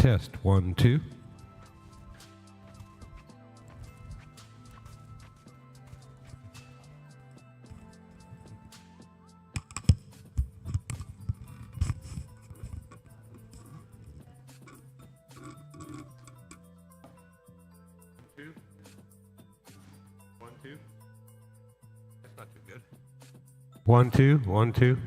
Test 1, 2. Two. 1, 2. That's not too good. 1, 2, 1, 2.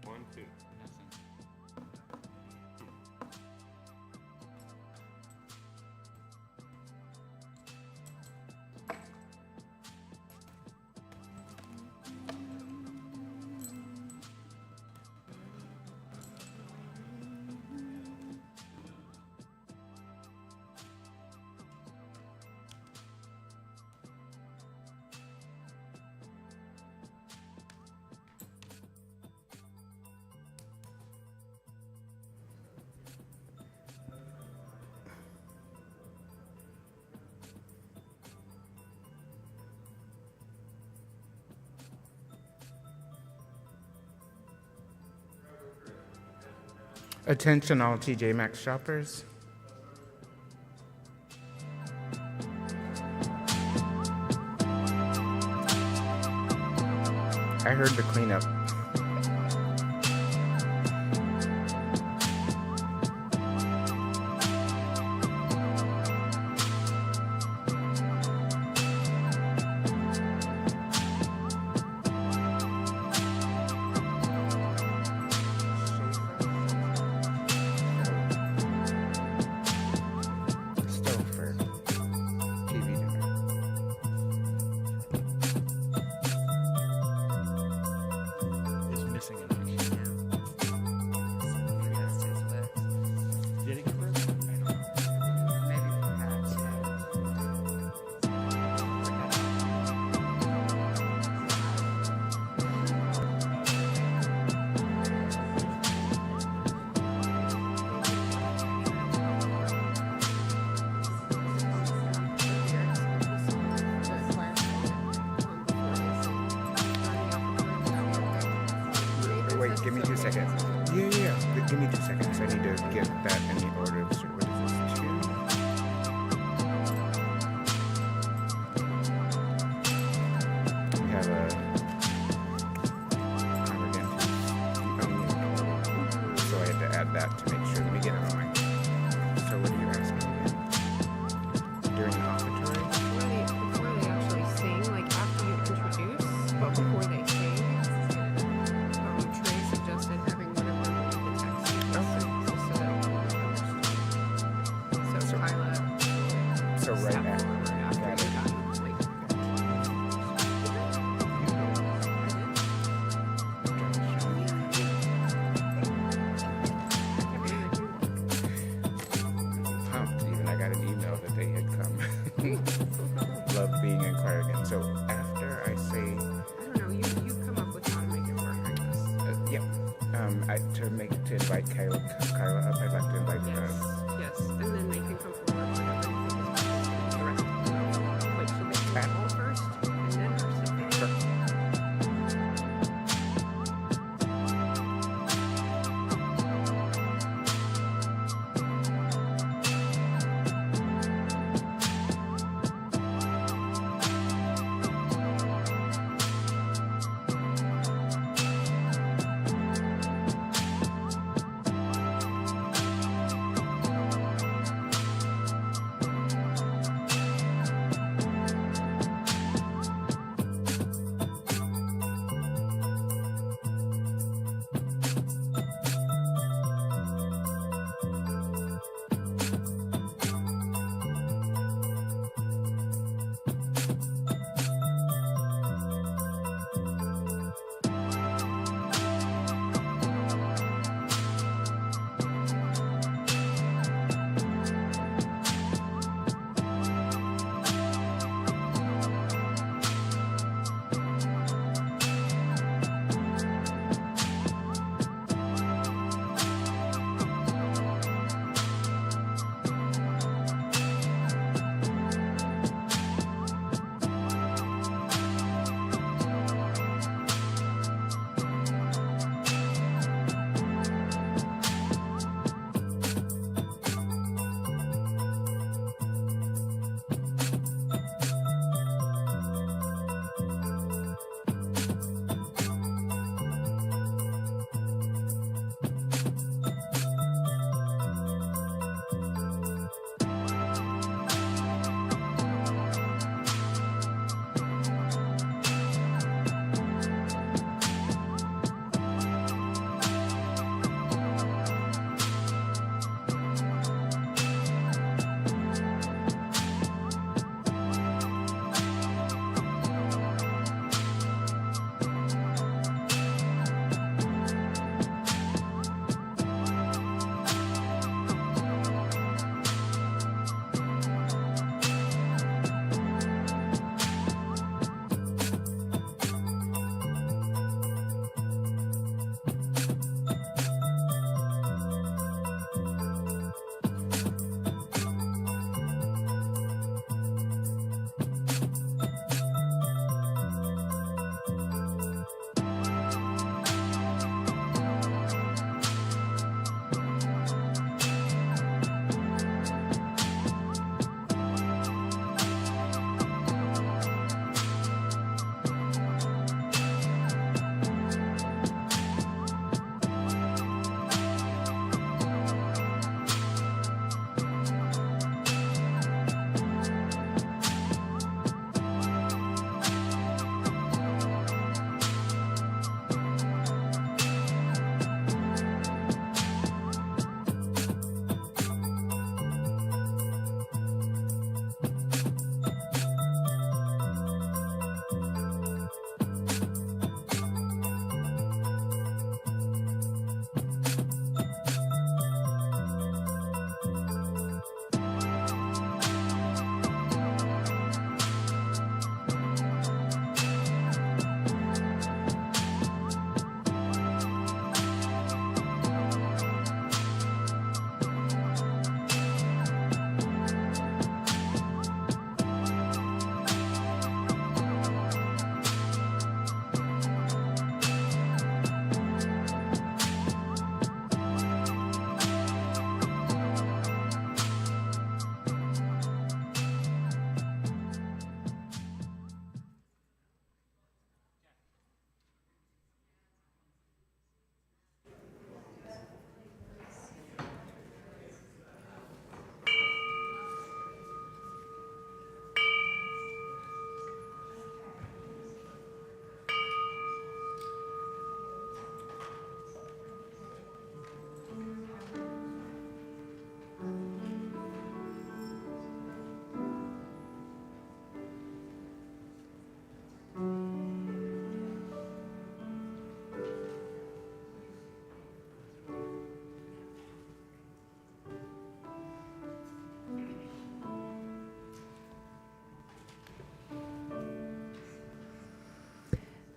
One, two. Attention all TJ Maxx shoppers. I heard the cleanup. Wait, give me 2 seconds. Yeah. Give me 2 seconds. I need to get that in the order. So what is this? 2? We have a congregant who's so I had to add that to make sure. Let me get it on my. So what are you asking again? During the offertory? Before they actually sing, like after you introduce, but before they sing, Trey suggested having whatever the text is, so that you understand. So Kyla. So right step after. forward after Got you're it. done. Like, Pumped. Even I got an email that they had come. Love being in choir again. So after I say, I don't know. You come up with how to make it work, I guess. yep, to invite Kyla up, I'd like to invite Yes, and then they can come forward whenever you think is correct. Wait, should they come all first and then her second? Sure.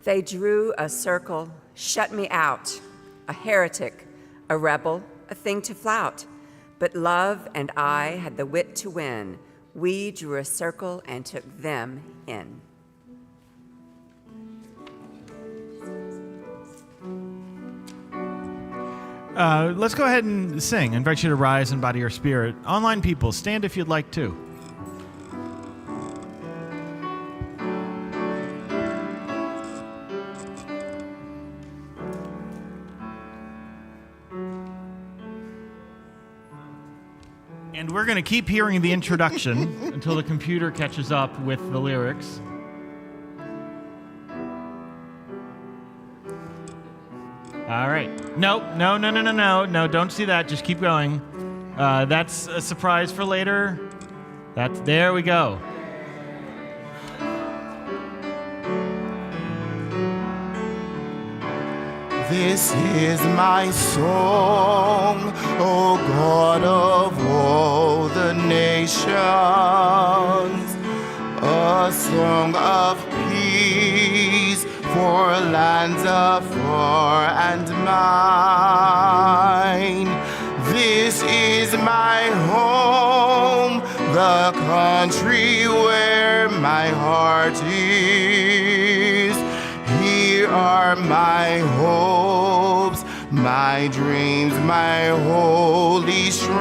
They drew a circle, shut me out, a heretic, a rebel, a thing to flout. But love and I had the wit to win. We drew a circle and took them in. Let's go ahead and sing. I invite you to rise and body your spirit. Online people, stand if you'd like to. And we're going to keep hearing the introduction until the computer catches up with the lyrics. All right. No, don't see that. Just keep going. That's a surprise for later. There we go. This is my song, O God of all the nations, a song of peace for lands afar and mine. This is my home, the country where my heart is. Here are my hopes, my dreams, my holy shrine.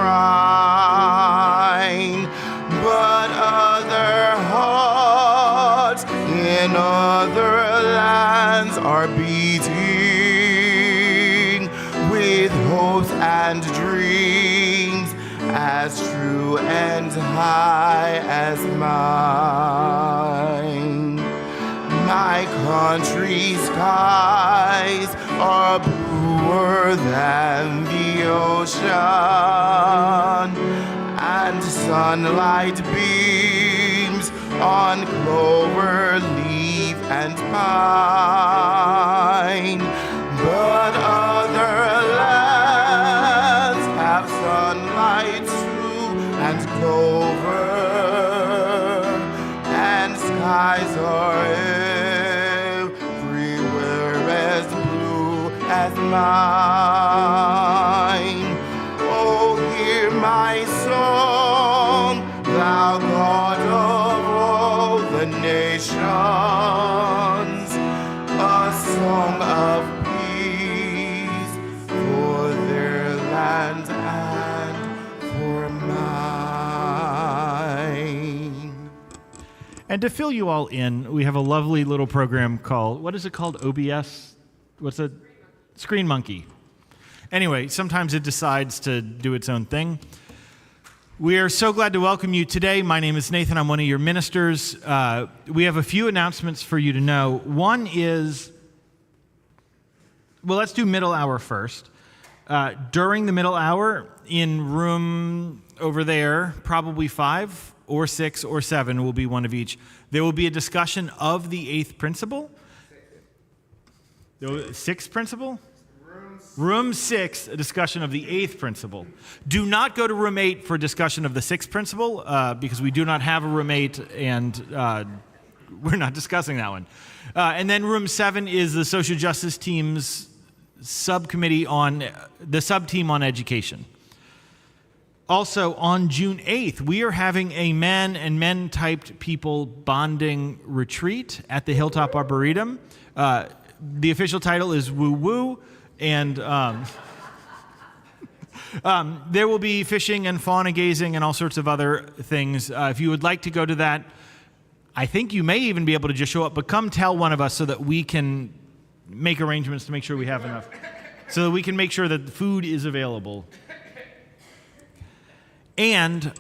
But other hearts in other lands are beating with hopes and dreams as true and high as mine. My country's skies are bluer than the ocean, and sunlight beams on clover leaf and pine. But other lands have sunlight too, and clover, and skies are as blue as mine. Oh, hear my song, thou God of all the nations, a song of peace for their land and for mine. And to fill you all in, we have a lovely little program called, what is it called? OBS? What's it? Screen Monkey. Anyway, sometimes it decides to do its own thing. We are so glad to welcome you today. My name is Nathan. I'm one of your ministers. We have a few announcements for you to know. One is, well, let's do middle hour first. During the middle hour, in room over there, probably 5 or 6 or 7 will be one of each. There will be a discussion of the 8th principle. 6th principle? Room 6, a discussion of the 8th principle. Do not go to room 8 for a discussion of the 6th principle because we do not have a room 8 and we're not discussing that one. And then room 7 is the social justice team's subcommittee on the sub-team on education. Also, on June 8th, we are having a men and men-typed people bonding retreat at the Hilltop Arboretum. The official title is Woo Woo, and there will be fishing and fauna gazing and all sorts of other things. If you would like to go to that, I think you may even be able to just show up, but come tell one of us so that we can make arrangements to make sure we have enough, so that we can make sure that the food is available. And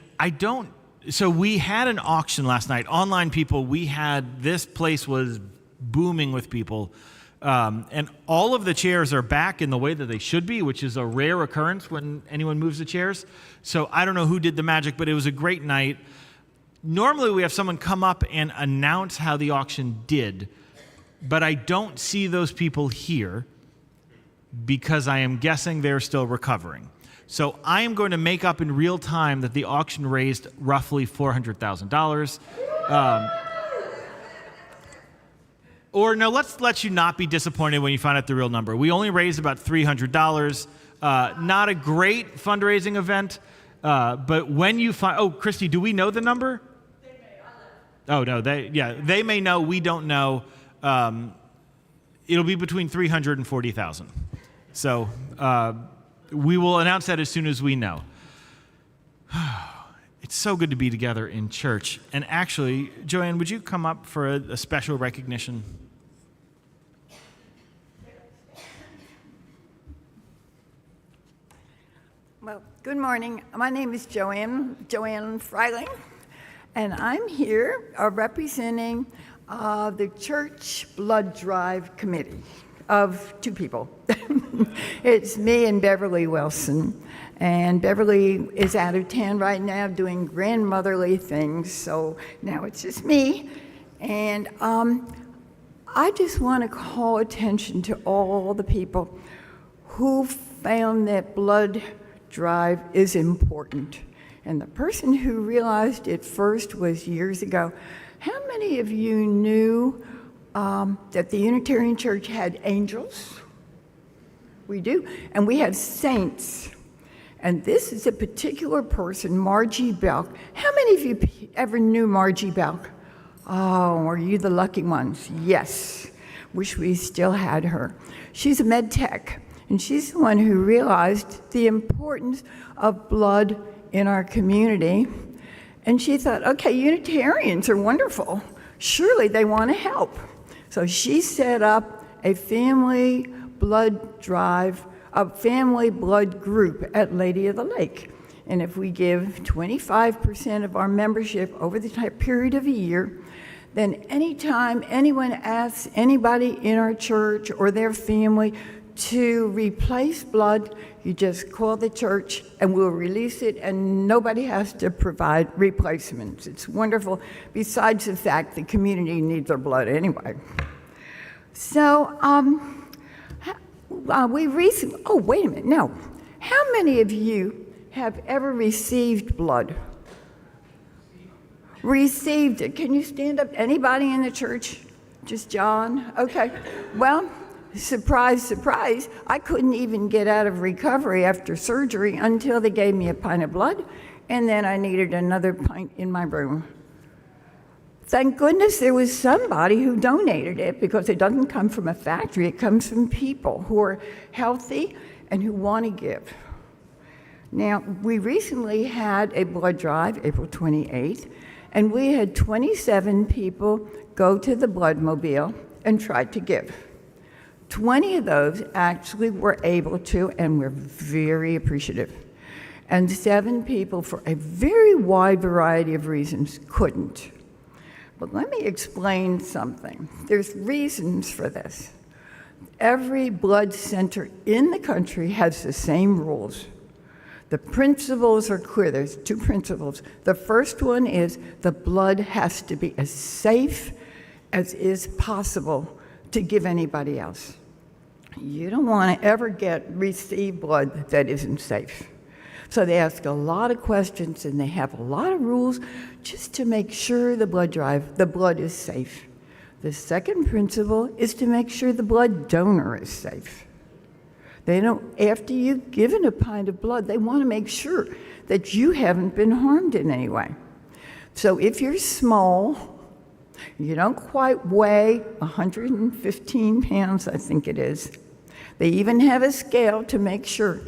so we had an auction last night. Online people, this place was booming with people. And all of the chairs are back in the way that they should be, which is a rare occurrence when anyone moves the chairs. So I don't know who did the magic, but it was a great night. Normally we have someone come up and announce how the auction did, but I don't see those people here because I am guessing they're still recovering. So I am going to make up in real time that the auction raised roughly $400,000. Or no, let's let you not be disappointed when you find out the real number. We only raised about $300. Not a great fundraising event, but when you find, oh, Christy, do we know the number? They may. Oh no, they may know. We don't know. It'll be between 300 and 40,000. So we will announce that as soon as we know. It's so good to be together in church. And actually, Joanne, would you come up for a special recognition? Well, good morning. My name is Joanne Freiling, and I'm here representing the Church Blood Drive Committee of two people. It's me and Beverly Wilson. And Beverly is out of town right now doing grandmotherly things, so now it's just me. And I just want to call attention to all the people who found that blood drive is important. And the person who realized it first was years ago. How many of you knew that the Unitarian Church had angels? We do. And we have saints. And this is a particular person, Margie Belk. How many of you ever knew Margie Belk? Oh, are you the lucky ones? Yes. Wish we still had her. She's a med tech, and she's the one who realized the importance of blood in our community. And she thought, okay, Unitarians are wonderful. Surely they want to help. So she set up a family blood drive, a family blood group at Lady of the Lake. And if we give 25% of our membership over the period of a year, then anytime anyone asks anybody in our church or their family to replace blood, you just call the church and we'll release it, and nobody has to provide replacements. It's wonderful, besides the fact the community needs our blood anyway. So, oh, wait a minute, no. How many of you have ever received blood? Received it. Can you stand up? Anybody in the church? Just John? Okay. Well, surprise, surprise, I couldn't even get out of recovery after surgery until they gave me a pint of blood, and then I needed another pint in my room. Thank goodness there was somebody who donated it, because it doesn't come from a factory. It comes from people who are healthy and who want to give. Now, we recently had a blood drive, April 28th, and we had 27 people go to the blood mobile and try to give. 20 of those actually were able to, and we're very appreciative. And 7 people, for a very wide variety of reasons, couldn't. But let me explain something. There's reasons for this. Every blood center in the country has the same rules. The principles are clear. There's 2 principles. The first one is the blood has to be as safe as is possible to give anybody else. You don't want to ever receive blood that isn't safe. So they ask a lot of questions, and they have a lot of rules just to make sure the blood is safe. The second principle is to make sure the blood donor is safe. They don't, after you've given a pint of blood, they want to make sure that you haven't been harmed in any way. So if you're small, you don't quite weigh 115 pounds, I think it is. They even have a scale to make sure.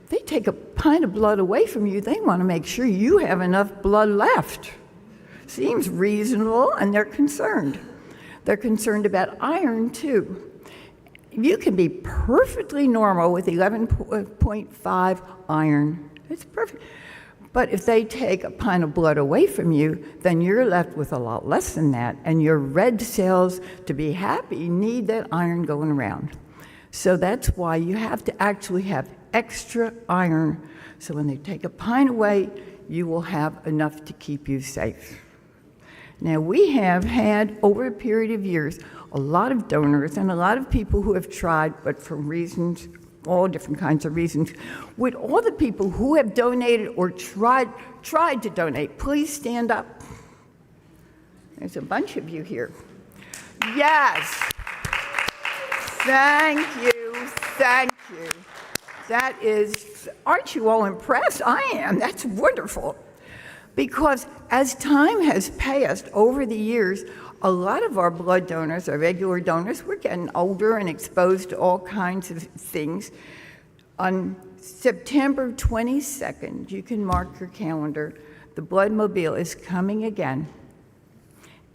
They take a pint of blood away from you, they want to make sure you have enough blood left. Seems reasonable, and they're concerned. They're concerned about iron, too. You can be perfectly normal with 11.5 iron. It's perfect. But if they take a pint of blood away from you, then you're left with a lot less than that, and your red cells, to be happy, need that iron going around. So that's why you have to actually have extra iron. So when they take a pint away, you will have enough to keep you safe. Now, we have had, over a period of years, a lot of donors and a lot of people who have tried, but for reasons, all different kinds of reasons. Would all the people who have donated or tried to donate, please stand up? There's a bunch of you here. Yes. Thank you. Thank you. That is, aren't you all impressed? I am. That's wonderful. Because as time has passed over the years, a lot of our blood donors, our regular donors, we're getting older and exposed to all kinds of things. On September 22nd, you can mark your calendar, the Bloodmobile is coming again.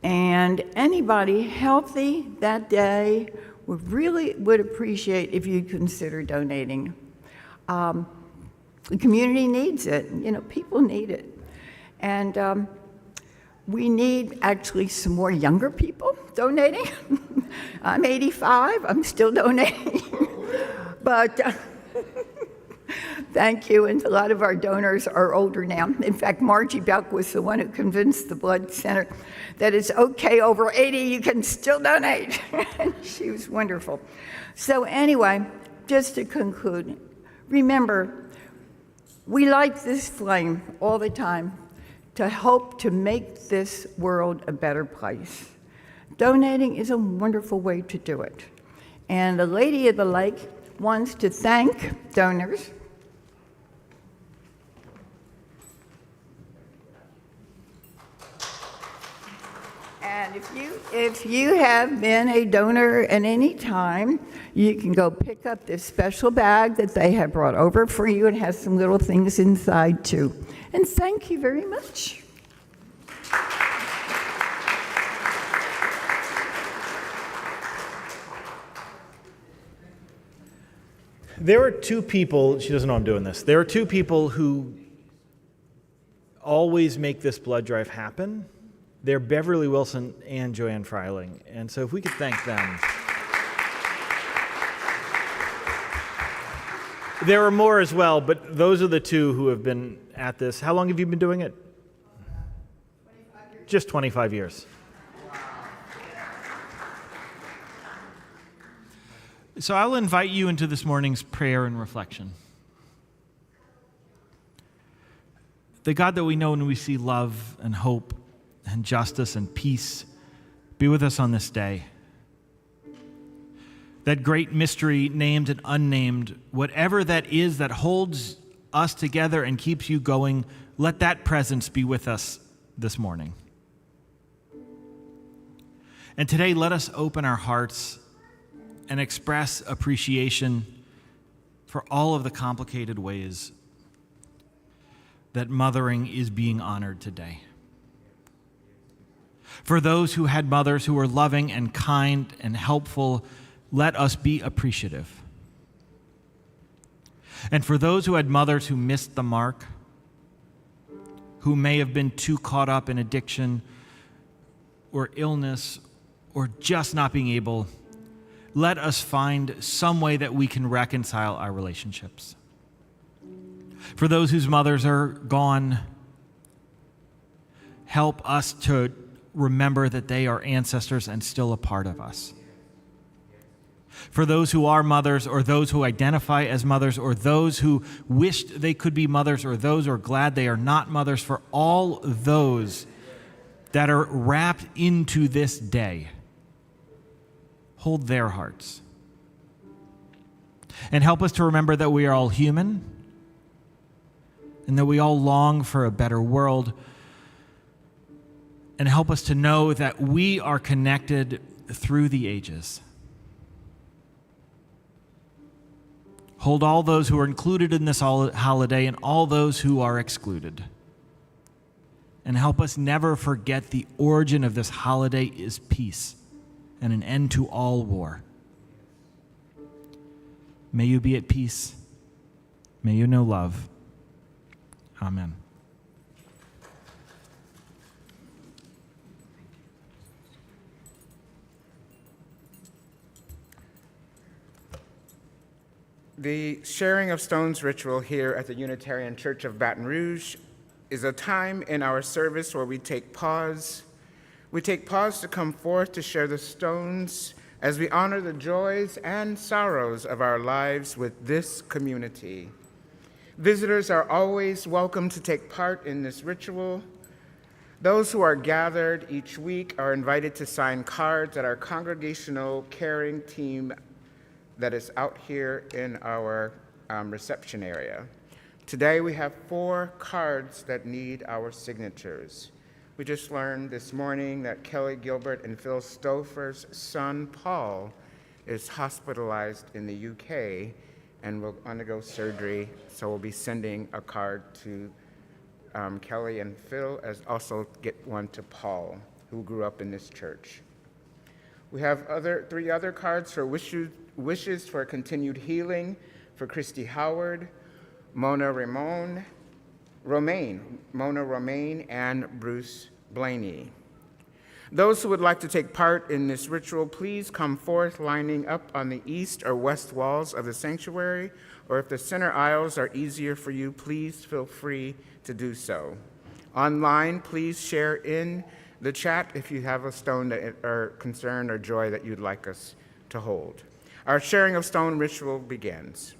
And anybody healthy that day would appreciate if you consider donating. The community needs it. You know, people need it. And we need actually some more younger people donating. I'm 85, I'm still donating. But thank you, and a lot of our donors are older now. In fact, Margie Belk was the one who convinced the Blood Center that it's okay, over 80, you can still donate. She was wonderful. So anyway, just to conclude, remember, we light this flame all the time to hope to make this world a better place. Donating is a wonderful way to do it. And the Lady of the Lake wants to thank donors. And if you have been a donor at any time, you can go pick up this special bag that they have brought over for you. It has some little things inside too. And thank you very much. There are two people, she doesn't know I'm doing this, there are two people who always make this blood drive happen. They're Beverly Wilson and Joanne Freiling. And so if we could thank them. There are more as well, but those are the two who have been at this. How long have you been doing it? 25 years. Just 25 years. So I'll invite you into this morning's prayer and reflection. The God that we know and we see love and hope and justice and peace be with us on this day. That great mystery, named and unnamed, whatever that is that holds us together and keeps you going, let that presence be with us this morning. And today, let us open our hearts and express appreciation for all of the complicated ways that mothering is being honored today. For those who had mothers who were loving and kind and helpful, let us be appreciative. And for those who had mothers who missed the mark, who may have been too caught up in addiction or illness or just not being able, let us find some way that we can reconcile our relationships. For those whose mothers are gone, help us to remember that they are ancestors and still a part of us. For those who are mothers, or those who identify as mothers, or those who wished they could be mothers, or those who are glad they are not mothers, for all those that are wrapped into this day, hold their hearts. And help us to remember that we are all human, and that we all long for a better world. And help us to know that we are connected through the ages. Hold all those who are included in this holiday and all those who are excluded. And help us never forget the origin of this holiday is peace and an end to all war. May you be at peace. May you know love. Amen. The sharing of stones ritual here at the Unitarian Church of Baton Rouge is a time in our service where we take pause. We take pause to come forth to share the stones as we honor the joys and sorrows of our lives with this community. Visitors are always welcome to take part in this ritual. Those who are gathered each week are invited to sign cards at our congregational caring team that is out here in our reception area. Today we have 4 cards that need our signatures. We just learned this morning that Kelly Gilbert and Phil Stouffer's son, Paul, is hospitalized in the UK and will undergo surgery, so we'll be sending a card to Kelly and Phil, as also get one to Paul, who grew up in this church. We have 3 other cards for wishes for continued healing for Christy Howard, Mona Romaine, and Bruce Blaney. Those who would like to take part in this ritual, please come forth lining up on the east or west walls of the sanctuary, or if the center aisles are easier for you, please feel free to do so. Online, please share in the chat if you have a stone or concern or joy that you'd like us to hold. Our sharing of stone ritual begins.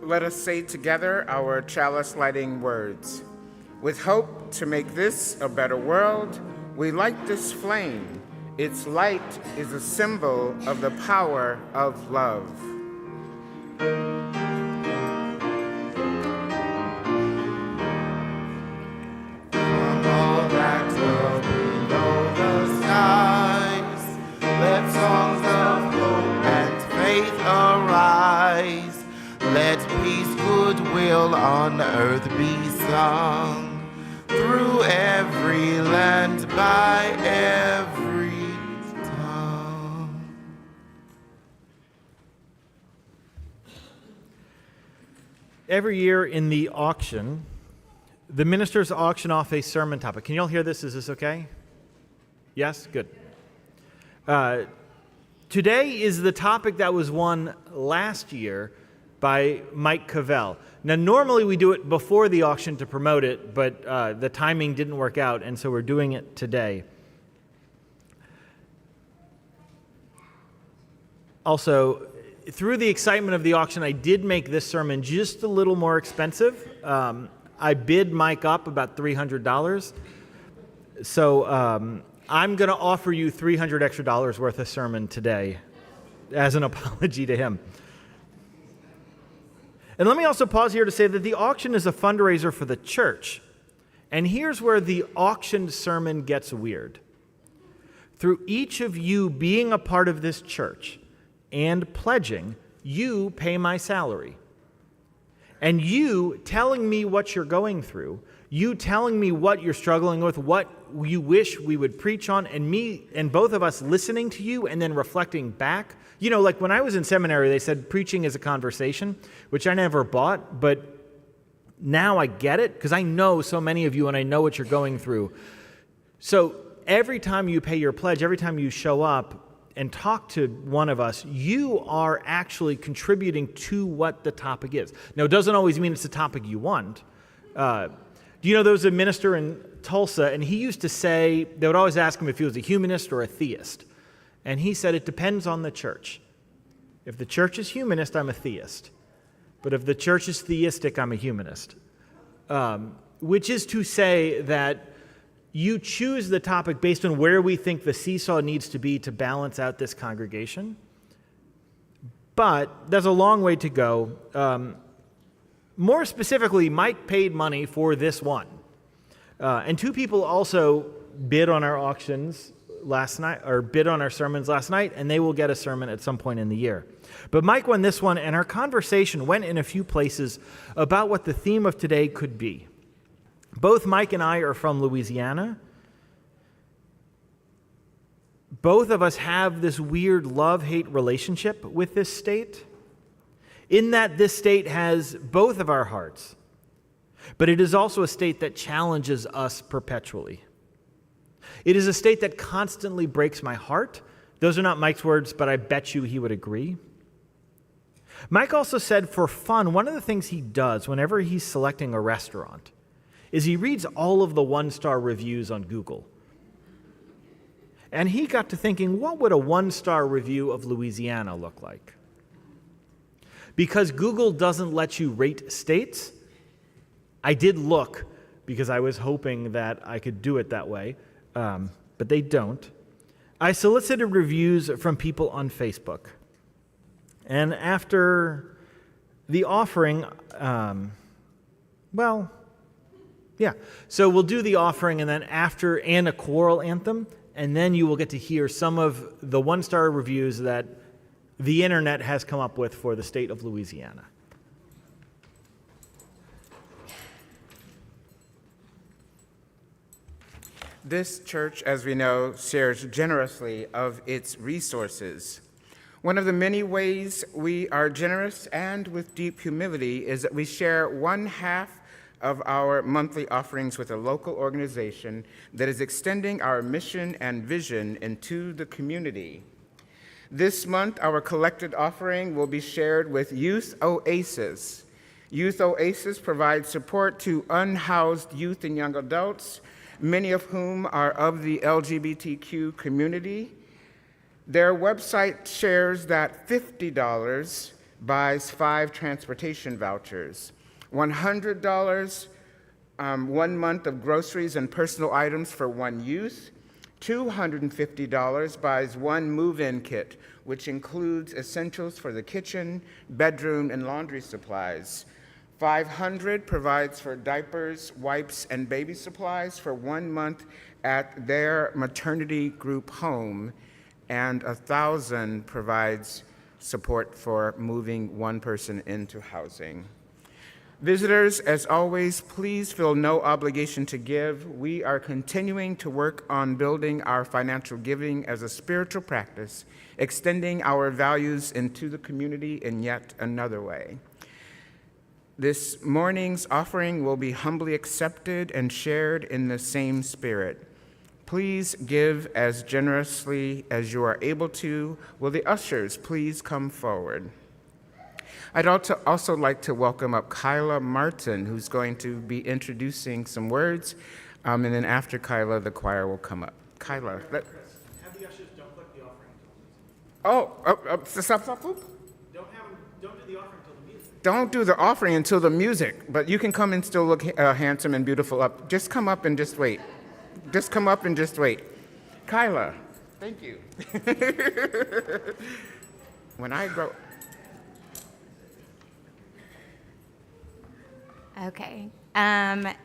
Let us say together our chalice lighting words. With hope to make this a better world, we light this flame. Its light is a symbol of the power of love. From all that dwell below the skies, let songs of hope and faith arise. Let peace, goodwill on earth be sung, through every land, by every tongue. Every year in the auction, the ministers auction off a sermon topic. Can you all hear this? Is this okay? Yes? Good. Today is the topic that was won last year by Mike Cavell. Now, normally we do it before the auction to promote it, but the timing didn't work out, and so we're doing it today. Also, through the excitement of the auction, I did make this sermon just a little more expensive. I bid Mike up about $300. So I'm going to offer you $300 extra worth of sermon today as an apology to him. And let me also pause here to say that the auction is a fundraiser for the church. And here's where the auctioned sermon gets weird. Through each of you being a part of this church and pledging, you pay my salary. And you telling me what you're going through, you telling me what you're struggling with, what you wish we would preach on, and me and both of us listening to you and then reflecting back. You know, like when I was in seminary, they said preaching is a conversation, which I never bought, but now I get it because I know so many of you and I know what you're going through. So every time you pay your pledge, every time you show up and talk to one of us, you are actually contributing to what the topic is. Now, it doesn't always mean it's the topic you want. Do you know there was a minister in Tulsa, and he used to say, they would always ask him if he was a humanist or a theist. And he said, it depends on the church. If the church is humanist, I'm a theist. But if the church is theistic, I'm a humanist. Which is to say that you choose the topic based on where we think the seesaw needs to be to balance out this congregation. But there's a long way to go. More specifically, Mike paid money for this one. And two people also bid on our auctions last night, or bid on our sermons last night, and they will get a sermon at some point in the year. But Mike won this one, and our conversation went in a few places about what the theme of today could be. Both Mike and I are from Louisiana. Both of us have this weird love-hate relationship with this state, in that this state has both of our hearts, but it is also a state that challenges us perpetually. It is a state that constantly breaks my heart. Those are not Mike's words, but I bet you he would agree. Mike also said for fun, one of the things he does whenever he's selecting a restaurant is he reads all of the one-star reviews on Google. And he got to thinking, what would a one-star review of Louisiana look like? Because Google doesn't let you rate states, I did look because I was hoping that I could do it that way, but they don't. I solicited reviews from people on Facebook. And after the offering, so we'll do the offering and then and a choral anthem, and then you will get to hear some of the one-star reviews that the internet has come up with for the state of Louisiana. This church, as we know, shares generously of its resources. One of the many ways we are generous and with deep humility is that we share 1/2 of our monthly offerings with a local organization that is extending our mission and vision into the community. This month, our collected offering will be shared with Youth Oasis. Youth Oasis provides support to unhoused youth and young adults, many of whom are of the LGBTQ community. Their website shares that $50 buys 5 transportation vouchers, $100 1 month of groceries and personal items for 1 youth, $250 buys 1 move-in kit, which includes essentials for the kitchen, bedroom, and laundry supplies. $500 provides for diapers, wipes, and baby supplies for 1 month at their maternity group home, and $1,000 provides support for moving 1 person into housing. Visitors, as always, please feel no obligation to give. We are continuing to work on building our financial giving as a spiritual practice, extending our values into the community in yet another way. This morning's offering will be humbly accepted and shared in the same spirit. Please give as generously as you are able to. Will the ushers please come forward? I'd also like to welcome up Kyla Martin, who's going to be introducing some words, and then after Kyla, the choir will come up. Kyla. Have the ushers don't click the offering. Stop. Don't do the offering until the music. Don't do the offering until the music, but you can come and still look handsome and beautiful up. Just come up and just wait. Just come up and just wait. Kyla, thank you. When I grow... Okay.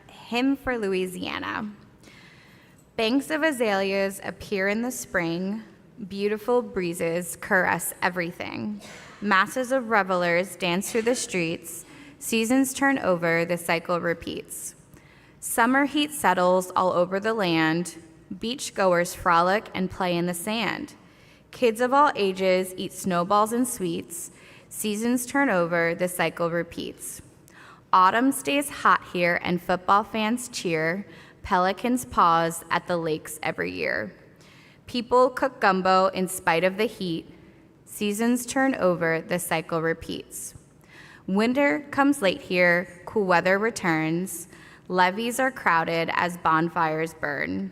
Hymn for Louisiana. Banks of azaleas appear in the spring. Beautiful breezes caress everything. Masses of revelers dance through the streets. Seasons turn over, the cycle repeats. Summer heat settles all over the land. Beachgoers frolic and play in the sand. Kids of all ages eat snowballs and sweets. Seasons turn over, the cycle repeats. Autumn stays hot here and football fans cheer. Pelicans pause at the lakes every year. People cook gumbo in spite of the heat. Seasons turn over, the cycle repeats. Winter comes late here, cool weather returns. Levees are crowded as bonfires burn.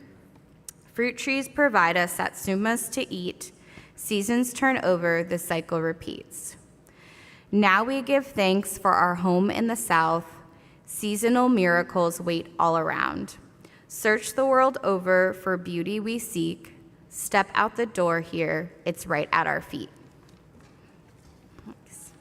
Fruit trees provide us satsumas to eat. Seasons turn over, the cycle repeats. Now we give thanks for our home in the south. Seasonal miracles wait all around. Search the world over for beauty we seek. Step out the door here, it's right at our feet. Thanks.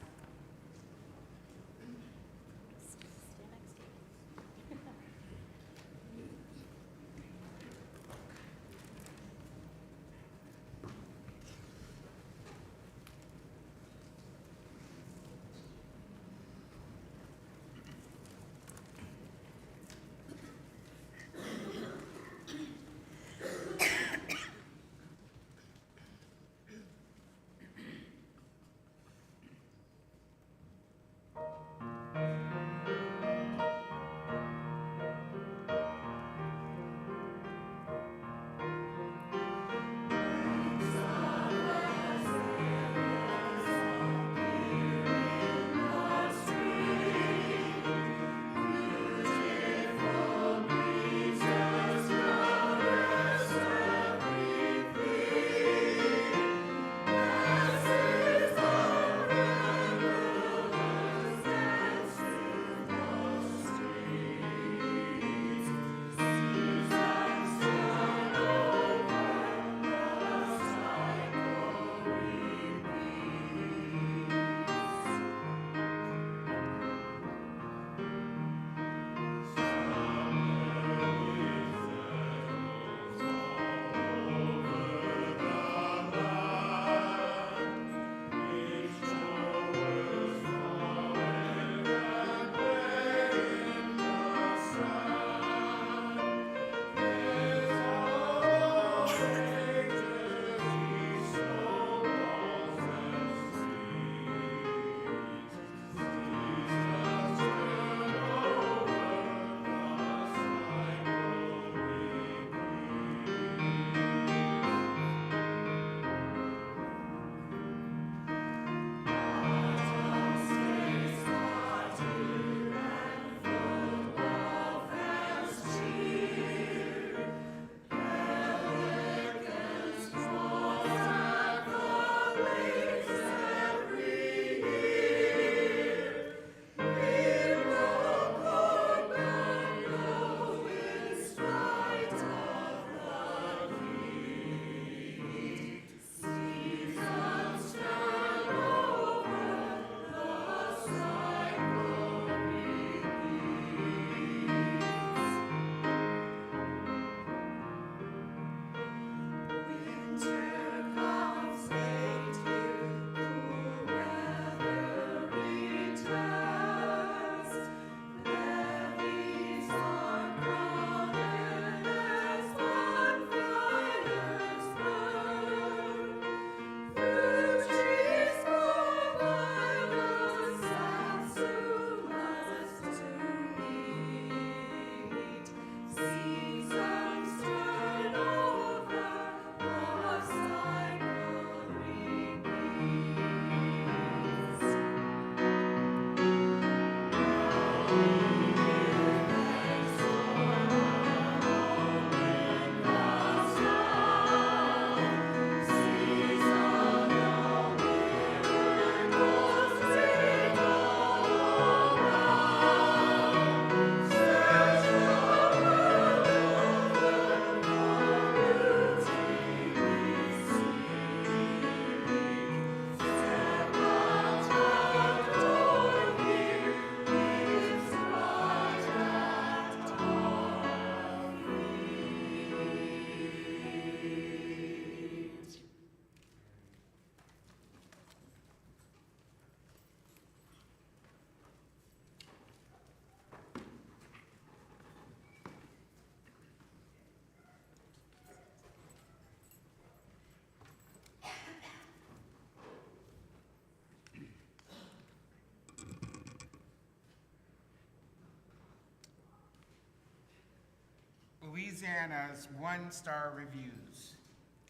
Louisiana's one-star reviews.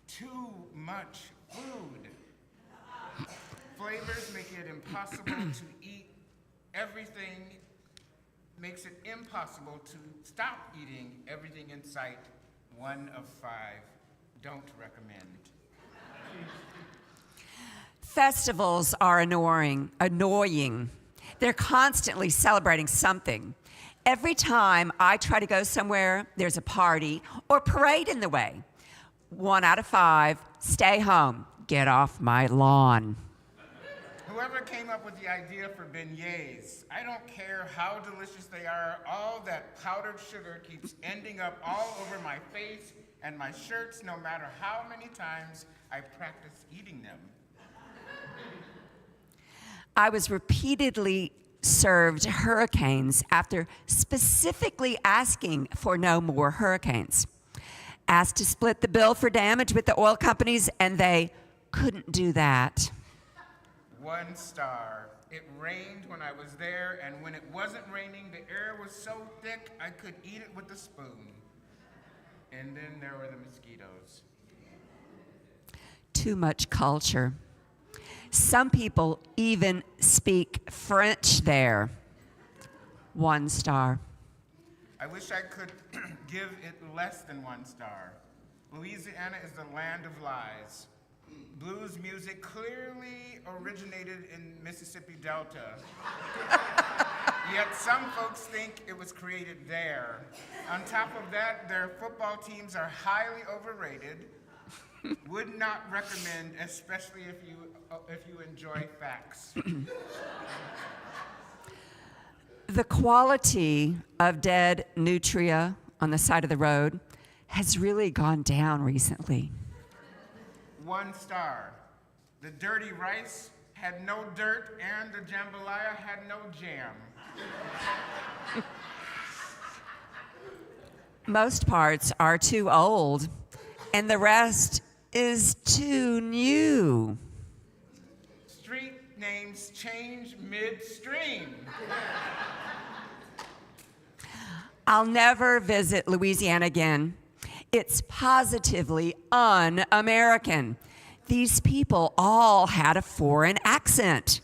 Too much food. Flavors make it impossible to eat everything makes it impossible to stop eating everything in sight. 1 of 5. Don't recommend. Festivals are annoying. They're constantly celebrating something. Every time I try to go somewhere, there's a party or parade in the way. 1 out of 5, stay home. Get off my lawn. Whoever came up with the idea for beignets, I don't care how delicious they are, all that powdered sugar keeps ending up all over my face and my shirts no matter how many times I practice eating them. I was repeatedly served hurricanes after specifically asking for no more hurricanes. Asked to split the bill for damage with the oil companies, and they couldn't do that. 1 star. It rained when I was there, and when it wasn't raining, the air was so thick I could eat it with a spoon. And then there were the mosquitoes. Too much culture. Some people even speak French there. 1 star. I wish I could give it less than 1 star. Louisiana is the land of lies. Blues music clearly originated in Mississippi Delta. Yet some folks think it was created there. On top of that, their football teams are highly overrated. Would not recommend, especially if you enjoy facts. The quality of dead nutria on the side of the road has really gone down recently. 1 star. The dirty rice had no dirt and the jambalaya had no jam. Most parts are too old, and the rest is too new. Street names change midstream. I'll never visit Louisiana again. It's positively un-American. These people all had a foreign accent.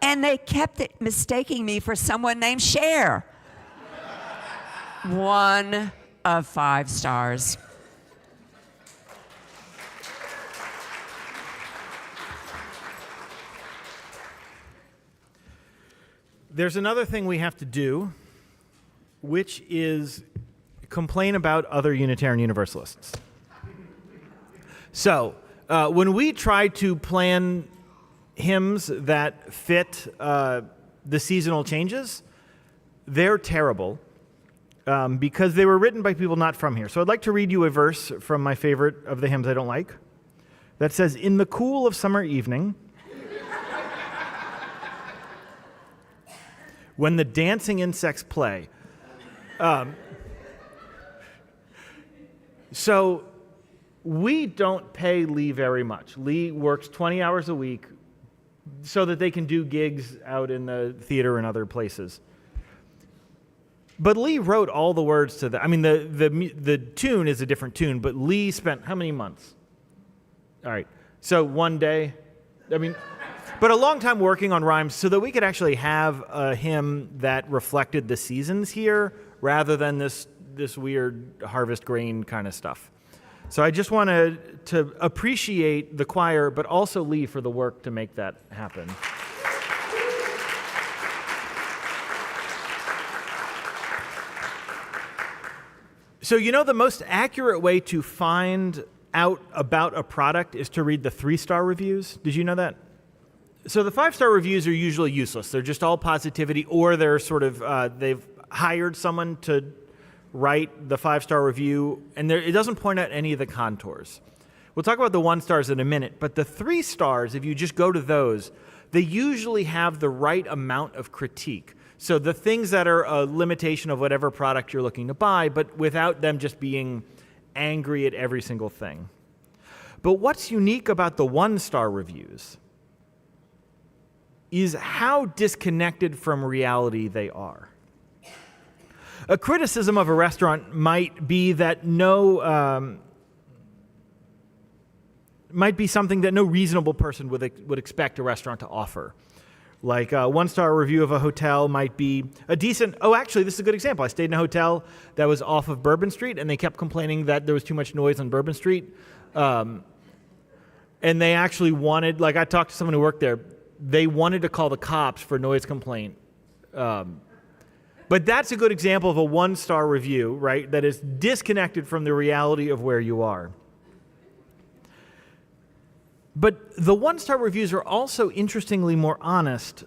And they kept mistaking me for someone named Cher. 1 of 5 stars. There's another thing we have to do, which is complain about other Unitarian Universalists. So, when we try to plan hymns that fit the seasonal changes, they're terrible because they were written by people not from here. So I'd like to read you a verse from my favorite of the hymns I don't like that says, "In the cool of summer evening, when the dancing insects play." So we don't pay Lee very much. Lee works 20 hours a week so that they can do gigs out in the theater and other places. But Lee wrote all the words to the, I mean, the tune is a different tune, but Lee spent how many months? All right, so 1 day, I mean, but a long time working on rhymes so that we could actually have a hymn that reflected the seasons here rather than this weird harvest grain kind of stuff. So I just want to appreciate the choir, but also Lee for the work to make that happen. So you know the most accurate way to find out about a product is to read the 3-star reviews? Did you know that? So the 5-star reviews are usually useless. They're just all positivity, or they're sort of, they've hired someone to write the 5-star review, and it doesn't point out any of the contours. We'll talk about the 1 stars in a minute, but the 3 stars, if you just go to those, they usually have the right amount of critique. So the things that are a limitation of whatever product you're looking to buy, but without them just being angry at every single thing. But what's unique about the 1-star reviews is how disconnected from reality they are. A criticism of a restaurant might be that might be something that no reasonable person would expect a restaurant to offer. Like a one-star review of a hotel might be a decent, oh, actually, this is a good example. I stayed in a hotel that was off of Bourbon Street, and they kept complaining that there was too much noise on Bourbon Street. And they actually wanted, like I talked to someone who worked there, they wanted to call the cops for noise complaint. But that's a good example of a one-star review, right, that is disconnected from the reality of where you are. But the one-star reviews are also interestingly more honest.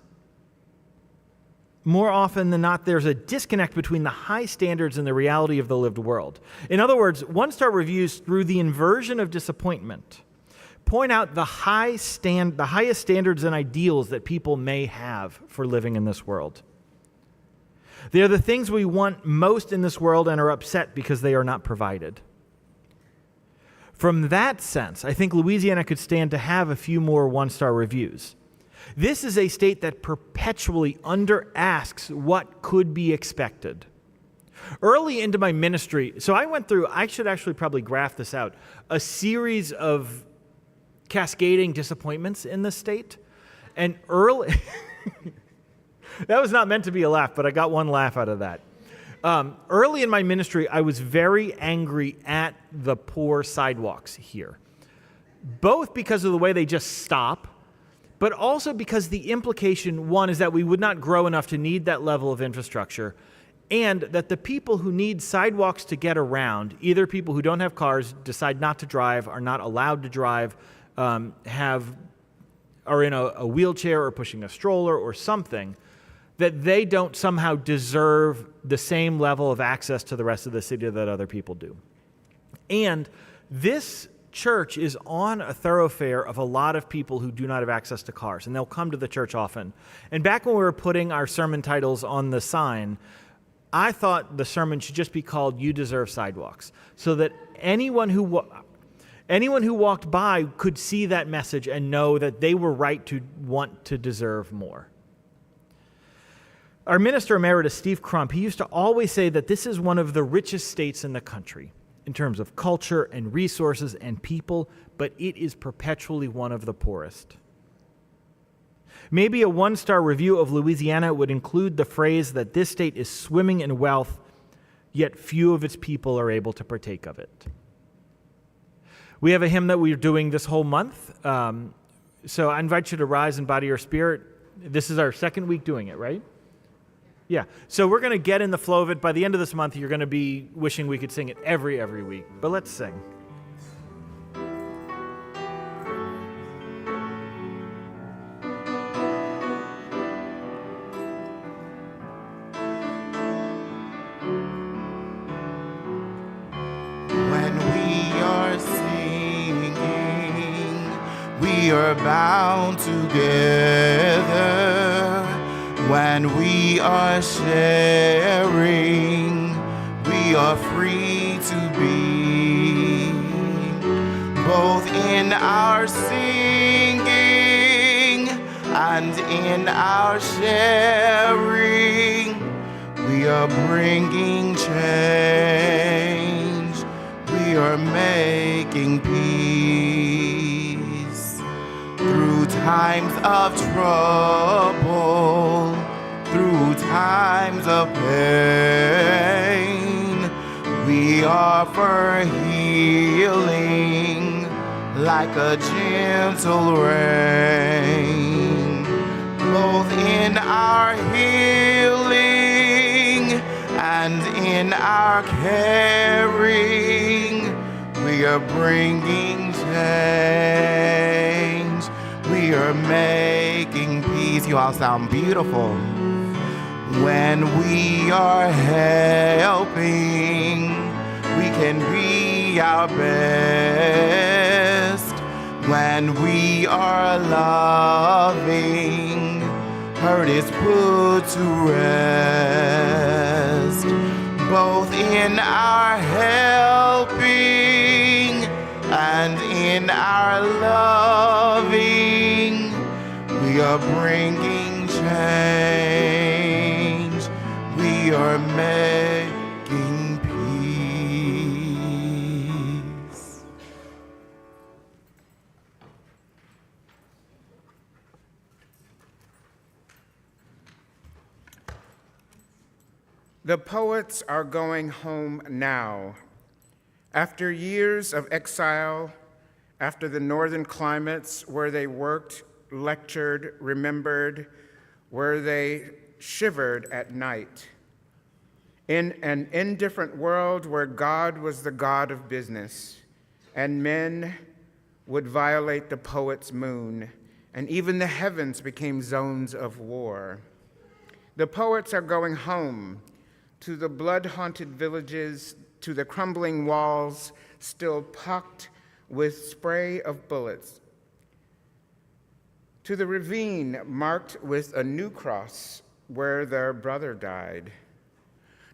More often than not, there's a disconnect between the high standards and the reality of the lived world. In other words, one-star reviews, through the inversion of disappointment, point out the highest standards and ideals that people may have for living in this world. They are the things we want most in this world and are upset because they are not provided. From that sense, I think Louisiana could stand to have a few more one-star reviews. This is a state that perpetually under-asks what could be expected. Early into my ministry, so I went through, I should actually probably graph this out, a series of cascading disappointments in the state. And early, that was not meant to be a laugh, but I got one laugh out of that. Early in my ministry, I was very angry at the poor sidewalks here, both because of the way they just stop, but also because the implication, one, is that we would not grow enough to need that level of infrastructure, and that the people who need sidewalks to get around, either people who don't have cars, decide not to drive, are not allowed to drive, are in a wheelchair or pushing a stroller or something, that they don't somehow deserve the same level of access to the rest of the city that other people do. And this church is on a thoroughfare of a lot of people who do not have access to cars, and they'll come to the church often. And back when we were putting our sermon titles on the sign, I thought the sermon should just be called "You Deserve Sidewalks," so that anyone who walked by could see that message and know that they were right to want to deserve more. Our minister emeritus, Steve Crump, he used to always say that this is one of the richest states in the country in terms of culture and resources and people, but it is perpetually one of the poorest. Maybe a one-star review of Louisiana would include the phrase that this state is swimming in wealth, yet few of its people are able to partake of it. We have a hymn that we're doing this whole month, so I invite you to rise in body or spirit. This is our second week doing it, right? Yeah, so we're going to get in the flow of it. By the end of this month, you're going to be wishing we could sing it every week. But let's sing. When we are singing, we are bound together. When we are sharing, we are free to be. Both in our singing and in our sharing, we are bringing change. We are making peace. Through times of trouble, through times of pain, we offer healing like a gentle rain. Both in our healing and in our caring, we are bringing change. We are making peace. You all sound beautiful. When we are helping, we can be our best. When we are loving, hurt is put to rest. Both in our helping and in our loving, we are bringing change. We are making peace. The poets are going home now. After years of exile, after the northern climates where they worked, lectured, remembered, where they shivered at night. In an indifferent world where God was the God of business, and men would violate the poet's moon, and even the heavens became zones of war. The poets are going home to the blood-haunted villages, to the crumbling walls still pocked with spray of bullets, to the ravine marked with a new cross where their brother died.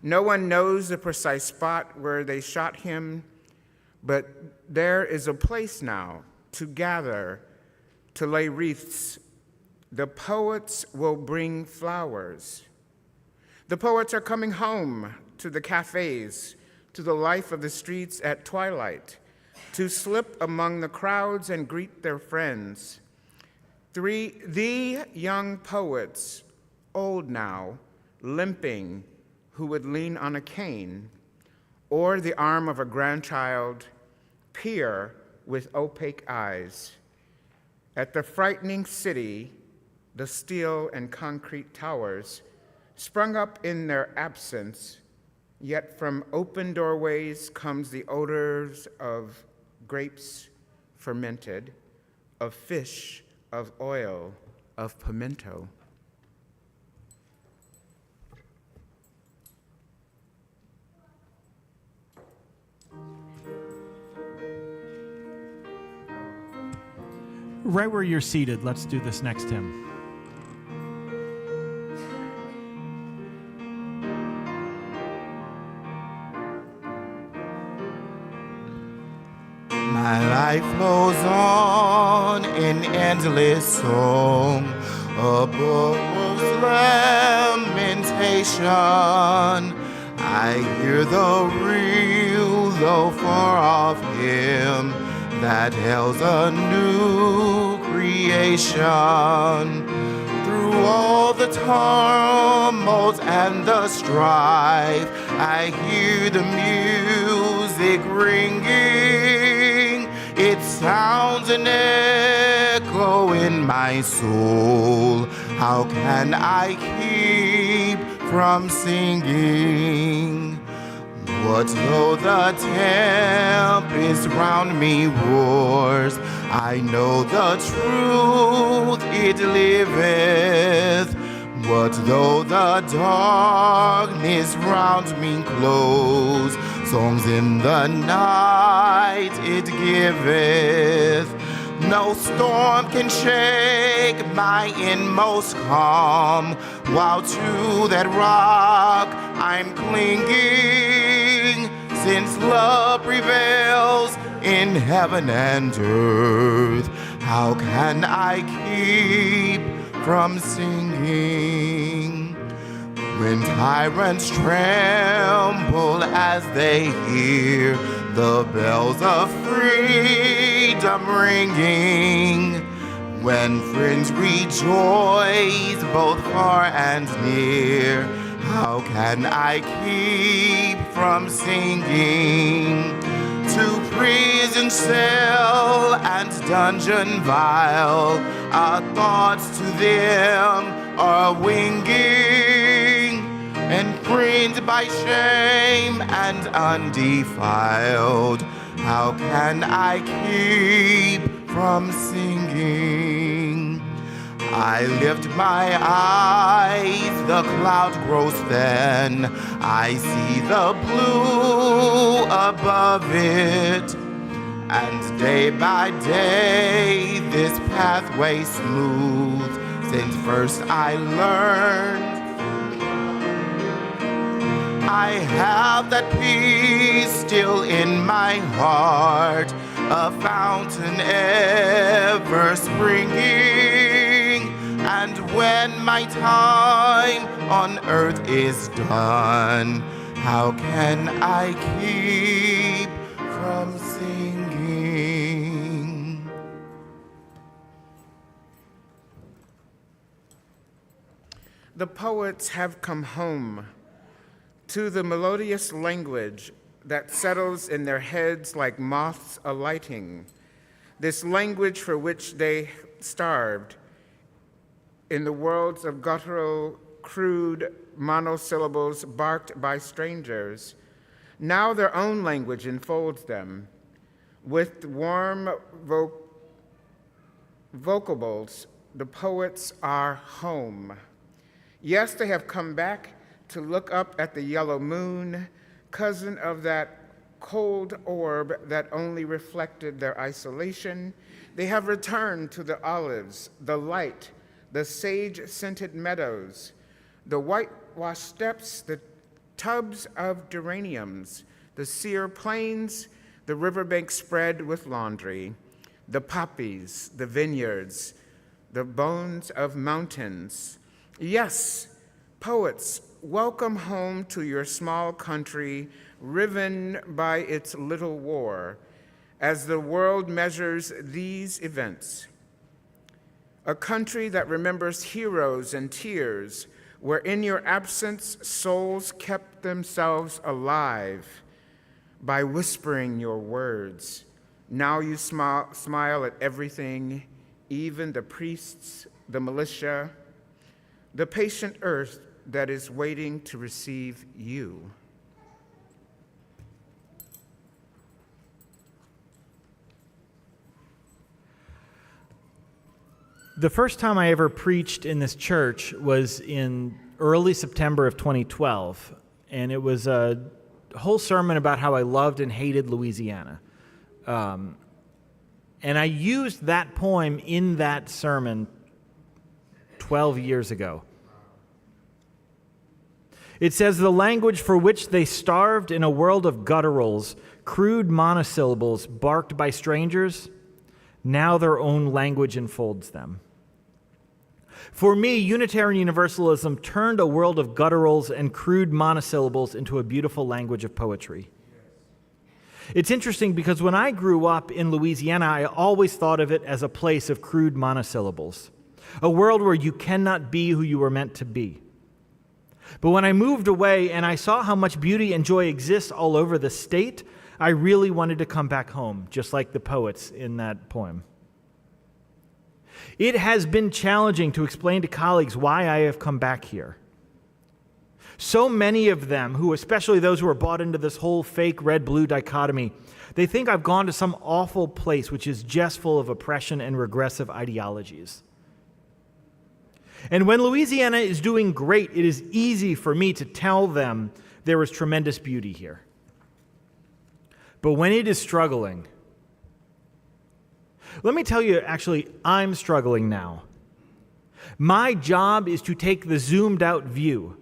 No one knows the precise spot where they shot him, but there is a place now to gather, to lay wreaths. The poets will bring flowers. The poets are coming home to the cafes, to the life of the streets at twilight, to slip among the crowds and greet their friends. The young poets, old now, limping, who would lean on a cane, or the arm of a grandchild, peer with opaque eyes at the frightening city, the steel and concrete towers, sprung up in their absence, yet from open doorways comes the odors of grapes fermented, of fish, of oil, of pimento. Right where you're seated, let's do this next hymn. My life flows on in endless song, a book's lamentation. I hear the real, though far off hymn that hails a new creation. Through all the tumult and the strife, I hear the music ringing. It sounds an echo in my soul. How can I keep from singing? What though the tempest round me roars, I know the truth it liveth. What though the darkness round me close, songs in the night it giveth. No storm can shake my inmost calm, while to that rock I'm clinging. Since love prevails in heaven and earth, how can I keep from singing? When tyrants tremble as they hear the bells of freedom ringing, when friends rejoice both far and near, how can I keep from singing? To prison cell and dungeon vile, our thoughts to them are winging, and framed by shame and undefiled, how can I keep from singing? I lift my eyes, the cloud grows thin, I see the blue above it, and day by day this pathway smooth, since first I learned I have that peace still in my heart, a fountain ever springing. And when my time on earth is done, how can I keep from singing? The poets have come home to the melodious language that settles in their heads like moths alighting, this language for which they starved in the worlds of guttural, crude monosyllables barked by strangers. Now their own language enfolds them with warm vocables. The poets are home. Yes, they have come back to look up at the yellow moon, cousin of that cold orb that only reflected their isolation. They have returned to the olives, the light, the sage-scented meadows, the whitewashed steps, the tubs of geraniums, the sere plains, the riverbank spread with laundry, the poppies, the vineyards, the bones of mountains. Yes, poets, welcome home to your small country, riven by its little war, as the world measures these events. A country that remembers heroes and tears, where in your absence souls kept themselves alive by whispering your words. Now you smile at everything, even the priests, the militia, the patient earth that is waiting to receive you. The first time I ever preached in this church was in early September of 2012, and it was a whole sermon about how I loved and hated Louisiana. And I used that poem in that sermon 12 years ago. It says, the language for which they starved in a world of gutturals, crude monosyllables barked by strangers, now their own language enfolds them. For me, Unitarian Universalism turned a world of gutturals and crude monosyllables into a beautiful language of poetry. It's interesting because when I grew up in Louisiana, I always thought of it as a place of crude monosyllables, a world where you cannot be who you were meant to be. But when I moved away and I saw how much beauty and joy exists all over the state, I really wanted to come back home, just like the poets in that poem. It has been challenging to explain to colleagues why I have come back here. So many of them, who, especially those who are bought into this whole fake red-blue dichotomy, they think I've gone to some awful place which is just full of oppression and regressive ideologies. And when Louisiana is doing great, it is easy for me to tell them there is tremendous beauty here. But when it is struggling, let me tell you, actually, I'm struggling now. My job is to take the zoomed-out view.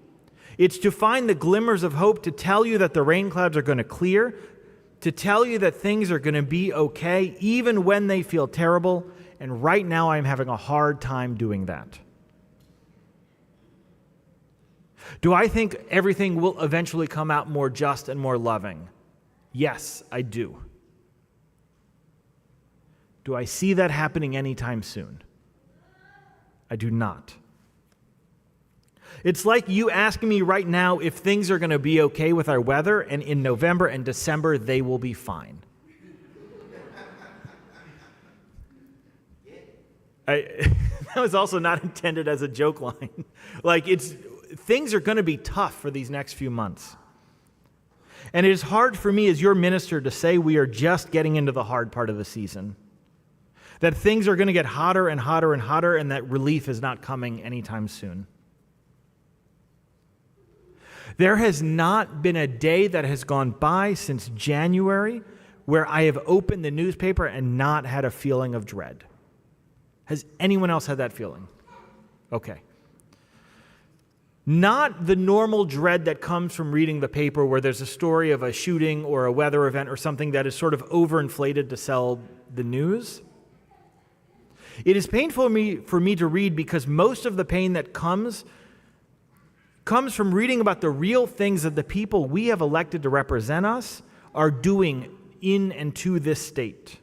It's to find the glimmers of hope, to tell you that the rain clouds are going to clear, to tell you that things are going to be okay, even when they feel terrible, and right now I'm having a hard time doing that. Do I think everything will eventually come out more just and more loving? Yes, I do. Do I see that happening anytime soon? I do not. It's like you asking me right now if things are going to be okay with our weather, and in November and December they will be fine. That was also not intended as a joke line. Things are going to be tough for these next few months. And it is hard for me as your minister to say we are just getting into the hard part of the season. That things are going to get hotter and hotter and hotter, and that relief is not coming anytime soon. There has not been a day that has gone by since January where I have opened the newspaper and not had a feeling of dread. Has anyone else had that feeling? Okay. Not the normal dread that comes from reading the paper where there's a story of a shooting or a weather event or something that is sort of overinflated to sell the news. It is painful for me to read because most of the pain that comes from reading about the real things that the people we have elected to represent us are doing in and to this state.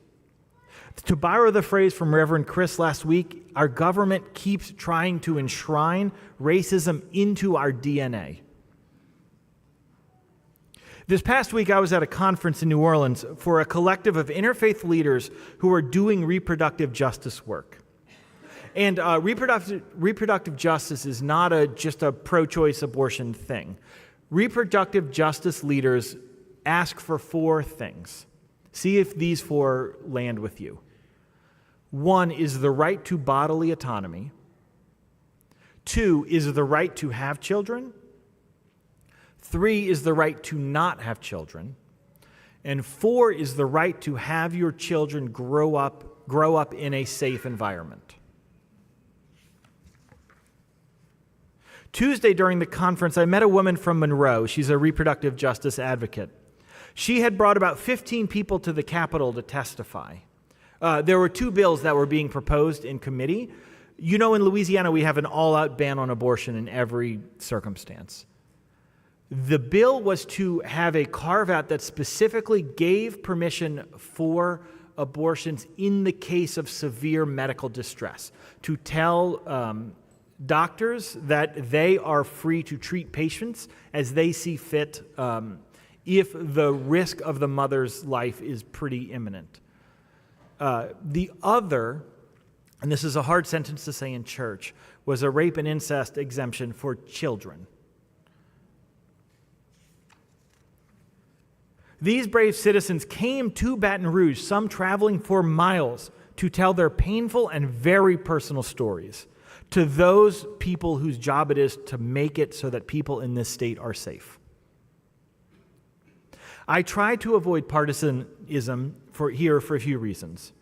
To borrow the phrase from Reverend Chris last week, our government keeps trying to enshrine racism into our DNA. This past week, I was at a conference in New Orleans for a collective of interfaith leaders who are doing reproductive justice work. And reproductive justice is not just a pro-choice abortion thing. Reproductive justice leaders ask for 4 things. See if these 4 land with you. 1 is the right to bodily autonomy. 2 is the right to have children. 3 is the right to not have children. And 4 is the right to have your children grow up in a safe environment. Tuesday during the conference, I met a woman from Monroe. She's a reproductive justice advocate. She had brought about 15 people to the Capitol to testify. There were 2 bills that were being proposed in committee. You know, in Louisiana, we have an all-out ban on abortion in every circumstance. The bill was to have a carve-out that specifically gave permission for abortions in the case of severe medical distress, to tell doctors that they are free to treat patients as they see fit if the risk of the mother's life is pretty imminent. The other, and this is a hard sentence to say in church, was a rape and incest exemption for children. These brave citizens came to Baton Rouge, some traveling for miles, to tell their painful and very personal stories to those people whose job it is to make it so that people in this state are safe. I try to avoid partisanism here for a few reasons.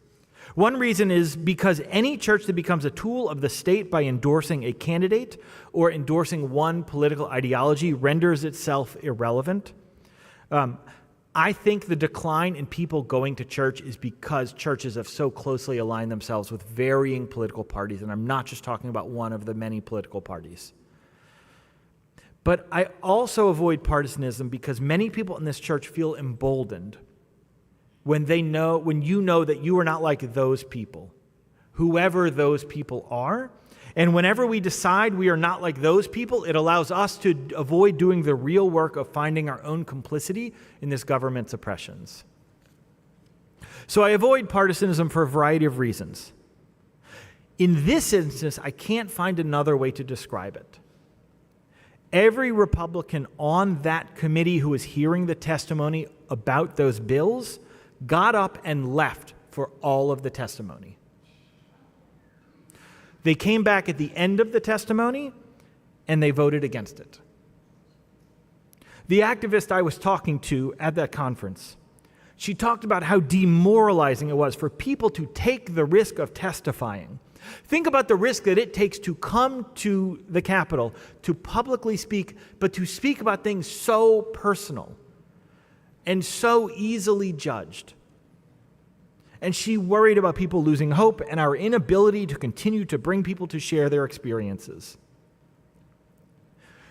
One reason is because any church that becomes a tool of the state by endorsing a candidate or endorsing one political ideology renders itself irrelevant. I think the decline in people going to church is because churches have so closely aligned themselves with varying political parties, and I'm not just talking about one of the many political parties. But I also avoid partisanism because many people in this church feel emboldened when you know that you are not like those people, whoever those people are. And whenever we decide we are not like those people, it allows us to avoid doing the real work of finding our own complicity in this government's oppressions. So I avoid partisanism for a variety of reasons. In this instance, I can't find another way to describe it. Every Republican on that committee who was hearing the testimony about those bills got up and left for all of the testimony. They came back at the end of the testimony, and they voted against it. The activist I was talking to at that conference, she talked about how demoralizing it was for people to take the risk of testifying. Think about the risk that it takes to come to the Capitol, to publicly speak, but to speak about things so personal and so easily judged. And she worried about people losing hope and our inability to continue to bring people to share their experiences.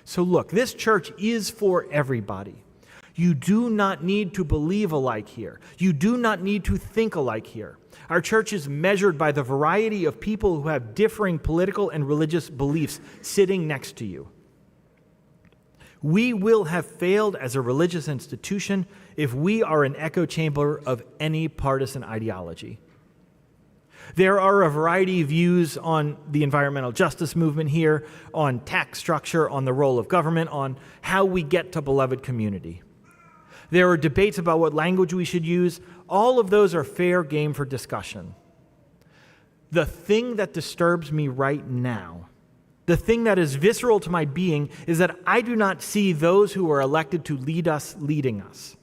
So look, this church is for everybody. You do not need to believe alike here. You do not need to think alike here. Our church is measured by the variety of people who have differing political and religious beliefs sitting next to you. We will have failed as a religious institution if we are an echo chamber of any partisan ideology. There are a variety of views on the environmental justice movement here, on tax structure, on the role of government, on how we get to beloved community. There are debates about what language we should use. All of those are fair game for discussion. The thing that disturbs me right now, the thing that is visceral to my being, is that I do not see those who are elected to lead us leading us.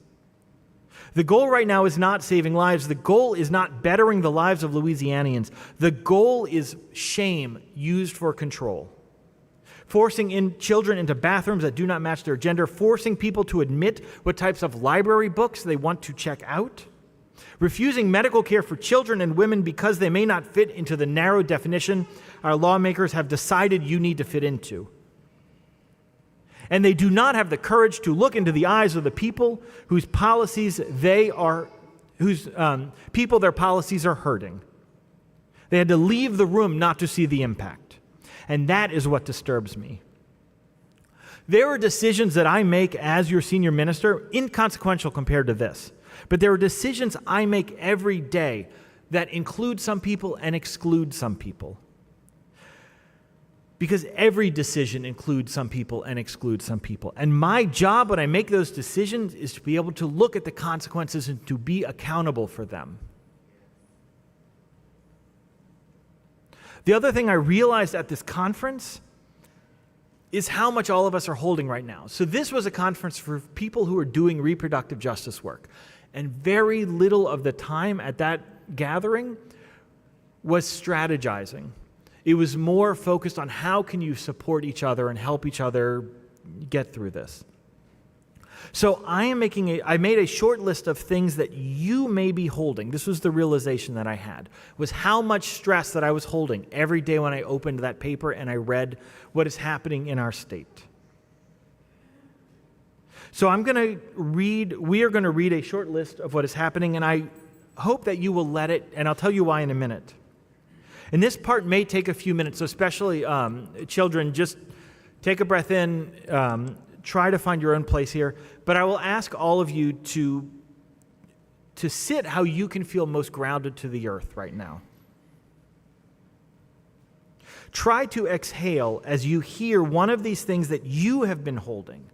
The goal right now is not saving lives. The goal is not bettering the lives of Louisianians. The goal is shame used for control. Forcing children into bathrooms that do not match their gender, forcing people to admit what types of library books they want to check out, refusing medical care for children and women because they may not fit into the narrow definition our lawmakers have decided you need to fit into. And they do not have the courage to look into the eyes of the people whose policies their policies are hurting. They had to leave the room not to see the impact. And that is what disturbs me. There are decisions that I make as your senior minister, inconsequential compared to this. But there are decisions I make every day that include some people and exclude some people. Because every decision includes some people and excludes some people. And my job when I make those decisions is to be able to look at the consequences and to be accountable for them. The other thing I realized at this conference is how much all of us are holding right now. So this was a conference for people who are doing reproductive justice work. And very little of the time at that gathering was strategizing. It was more focused on how can you support each other and help each other get through this. So I made a short list of things that you may be holding. This was the realization that I had, was how much stress that I was holding every day when I opened that paper and I read what is happening in our state. So we are going to read a short list of what is happening, and I hope that you will let it, and I'll tell you why in a minute. And this part may take a few minutes, so especially children, just take a breath in, try to find your own place here. But I will ask all of you to sit how you can feel most grounded to the earth right now. Try to exhale as you hear one of these things that you have been holding,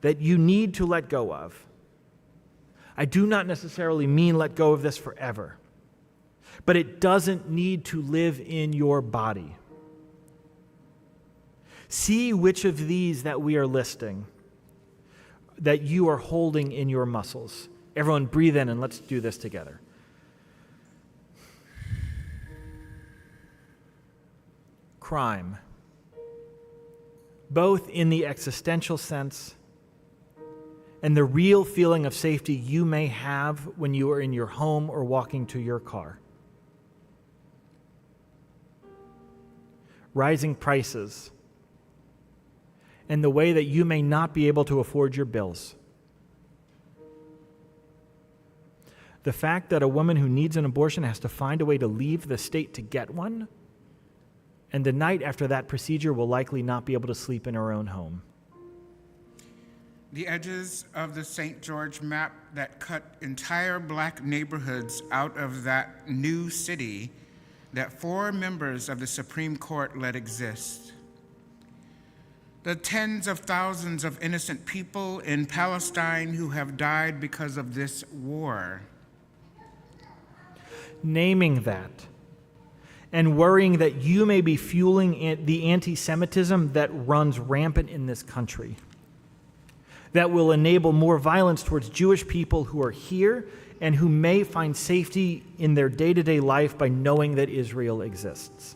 that you need to let go of. I do not necessarily mean let go of this forever, but it doesn't need to live in your body. See which of these that we are listing that you are holding in your muscles. Everyone breathe in and let's do this together. Crime, both in the existential sense and the real feeling of safety you may have when you are in your home or walking to your car. Rising prices, and the way that you may not be able to afford your bills. The fact that a woman who needs an abortion has to find a way to leave the state to get one, and the night after that procedure will likely not be able to sleep in her own home. The edges of the St. George map that cut entire black neighborhoods out of that new city that 4 members of the Supreme Court let exist. The tens of thousands of innocent people in Palestine who have died because of this war. Naming that and worrying that you may be fueling the anti-Semitism that runs rampant in this country, that will enable more violence towards Jewish people who are here and who may find safety in their day-to-day life by knowing that Israel exists.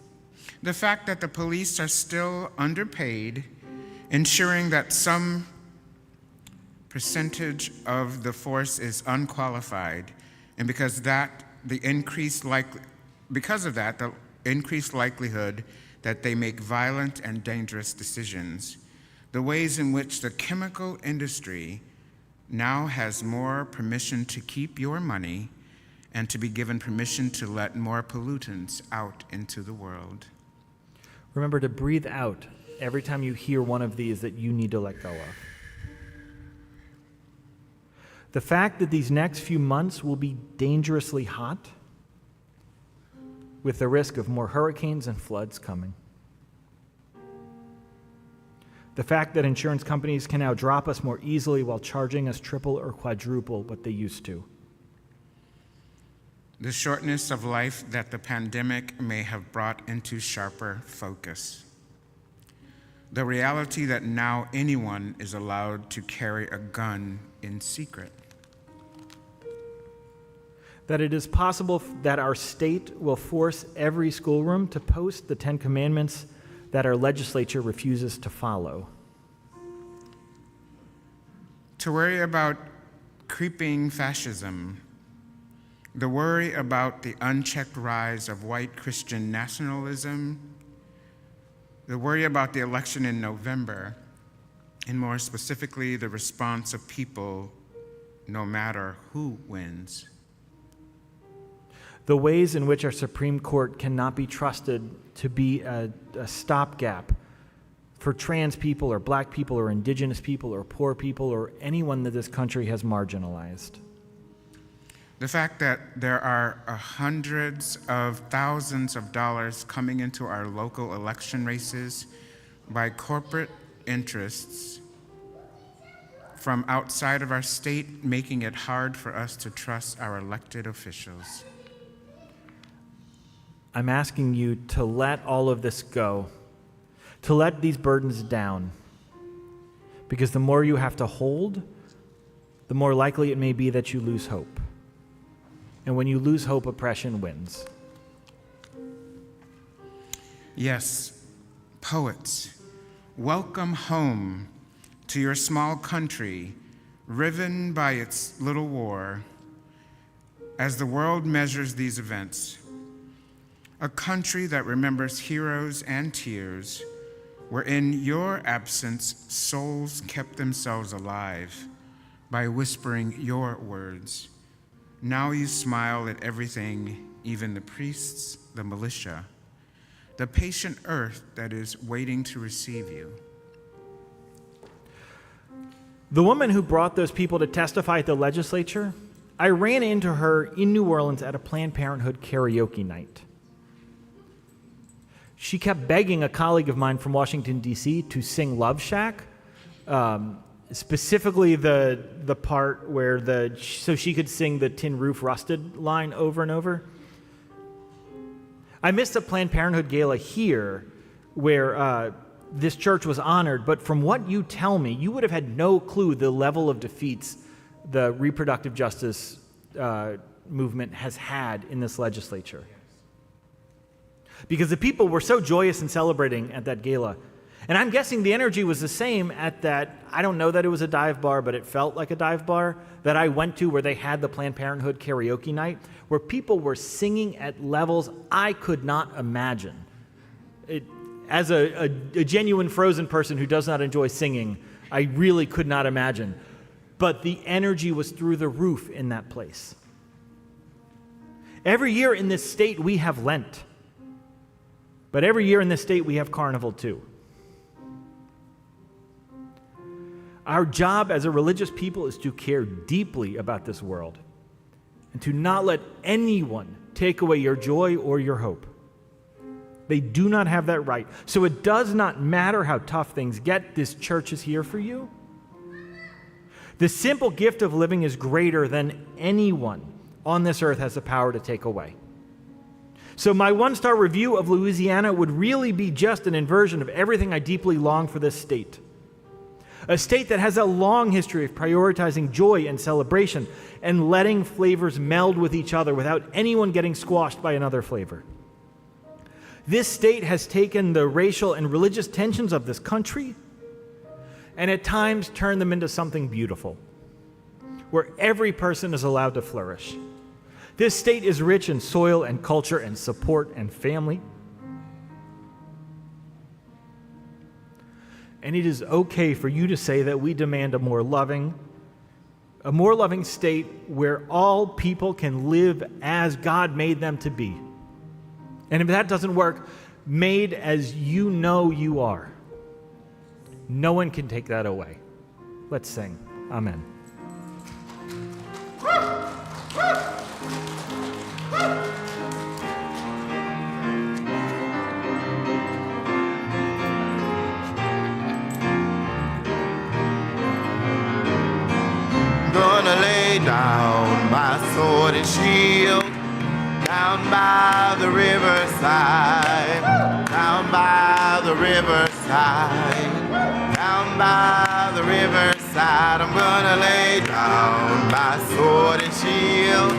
The fact that the police are still underpaid, ensuring that some percentage of the force is unqualified, and because of that, the increased likelihood that they make violent and dangerous decisions. The ways in which the chemical industry now has more permission to keep your money and to be given permission to let more pollutants out into the world. Remember to breathe out every time you hear one of these that you need to let go of. The fact that these next few months will be dangerously hot, with the risk of more hurricanes and floods coming. The fact that insurance companies can now drop us more easily while charging us triple or quadruple what they used to. The shortness of life that the pandemic may have brought into sharper focus. The reality that now anyone is allowed to carry a gun in secret. That it is possible that our state will force every schoolroom to post the 10 Commandments that our legislature refuses to follow. To worry about creeping fascism, the worry about the unchecked rise of white Christian nationalism, the worry about the election in November, and more specifically, the response of people, no matter who wins. The ways in which our Supreme Court cannot be trusted to be a stopgap for trans people or black people or indigenous people or poor people or anyone that this country has marginalized. The fact that there are hundreds of thousands of dollars coming into our local election races by corporate interests from outside of our state, making it hard for us to trust our elected officials. I'm asking you to let all of this go, to let these burdens down, because the more you have to hold, the more likely it may be that you lose hope. And when you lose hope, oppression wins. Yes, poets, welcome home to your small country, riven by its little war, as the world measures these events. A country that remembers heroes and tears, where in your absence souls kept themselves alive by whispering your words. Now you smile at everything, even the priests, the militia, the patient earth that is waiting to receive you. The woman who brought those people to testify at the legislature, I ran into her in New Orleans at a Planned Parenthood karaoke night. She kept begging a colleague of mine from Washington, D.C. to sing Love Shack, specifically the part where so she could sing the Tin Roof Rusted line over and over. I missed a Planned Parenthood gala here where this church was honored, but from what you tell me, you would have had no clue the level of defeats the reproductive justice movement has had in this legislature. Because the people were so joyous and celebrating at that gala. And I'm guessing the energy was the same at that, I don't know that it was a dive bar, but it felt like a dive bar that I went to where they had the Planned Parenthood karaoke night, where people were singing at levels I could not imagine. As a genuine Frozen person who does not enjoy singing, I really could not imagine. But the energy was through the roof in that place. Every year in this state we have Lent. But every year in this state we have Carnival too. Our job as a religious people is to care deeply about this world and to not let anyone take away your joy or your hope. They do not have that right. So it does not matter how tough things get, this church is here for you. The simple gift of living is greater than anyone on this earth has the power to take away. So my one-star review of Louisiana would really be just an inversion of everything I deeply long for this state. A state that has a long history of prioritizing joy and celebration and letting flavors meld with each other without anyone getting squashed by another flavor. This state has taken the racial and religious tensions of this country and at times turned them into something beautiful, where every person is allowed to flourish. This state is rich in soil and culture and support and family. And it is okay for you to say that we demand a more loving state where all people can live as God made them to be. And if that doesn't work, made as you know you are. No one can take that away. Let's sing. Amen. Gonna lay down my sword and shield down by the riverside, down by the riverside, down by the riverside. I'm gonna lay down my sword and shield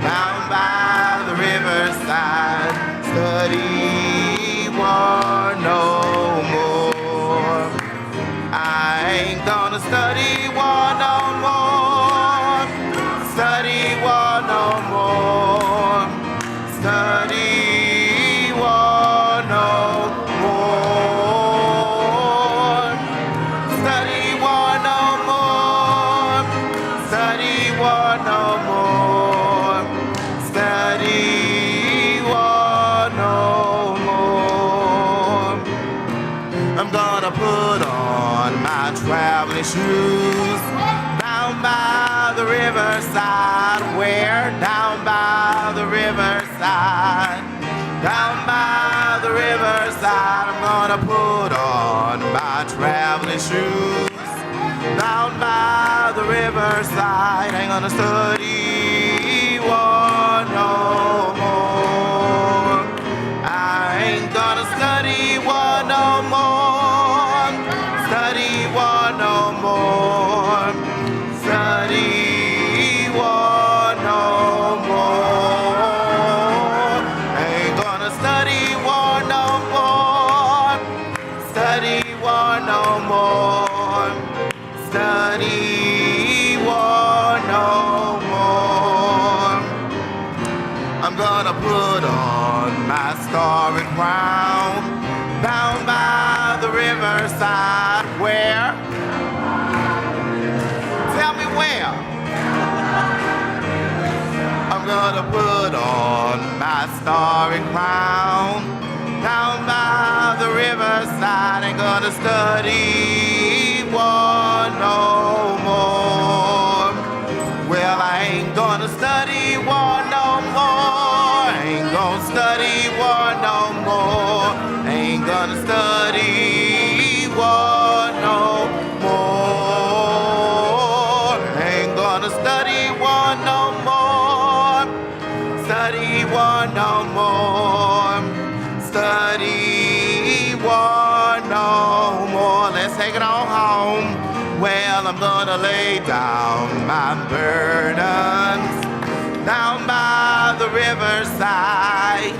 down by the riverside. Study war no more. I ain't gonna study war no more. Study war no more. Study war no more. Study war no more. Study war no more. Study war no more. I'm gonna Down by the riverside, where? Down by the riverside. Down by the riverside, I'm gonna put on my traveling shoes. Down by the riverside, ain't gonna study war no more. I ain't gonna study war no more. Study war no more. Study war no more. Ain't gonna study war no more. Study war no more. Study war no more. I'm gonna put on my starry crown. Down by the riverside, where? Tell me where. I'm gonna put on my starry crown. Down by the riverside, ain't gonna study war no more. Well, I ain't gonna study war no more. Ain't gonna study war no more. Ain't gonna study war no more. Ain't gonna study war no more. Study war no more. Study war no more. Let's take it on home. Well, I'm gonna lay down my burdens down by the riverside.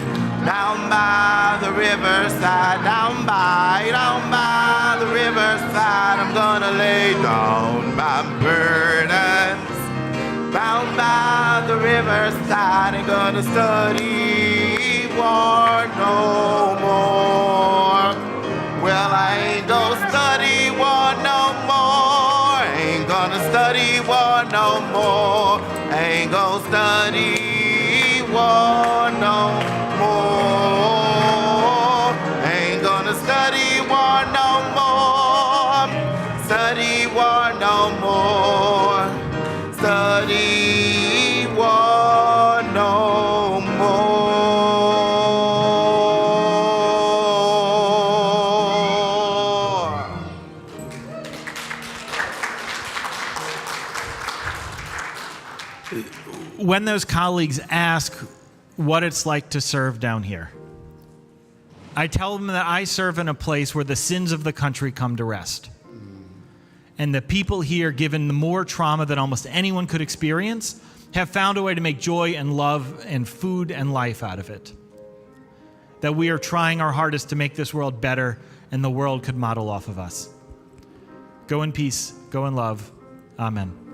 Down by the riverside, down by the riverside, I'm gonna lay down my burdens. Down by the riverside, ain't gonna study war no more. Well, I ain't gonna study war no more. Ain't gonna study war no more. Ain't gonna study war no more. Ain't gonna study war no more. Study war no more. Study war no more. When those colleagues ask what it's like to serve down here, I tell them that I serve in a place where the sins of the country come to rest. And the people here, given the more trauma than almost anyone could experience, have found a way to make joy and love and food and life out of it. That we are trying our hardest to make this world better, and the world could model off of us. Go in peace, go in love. Amen.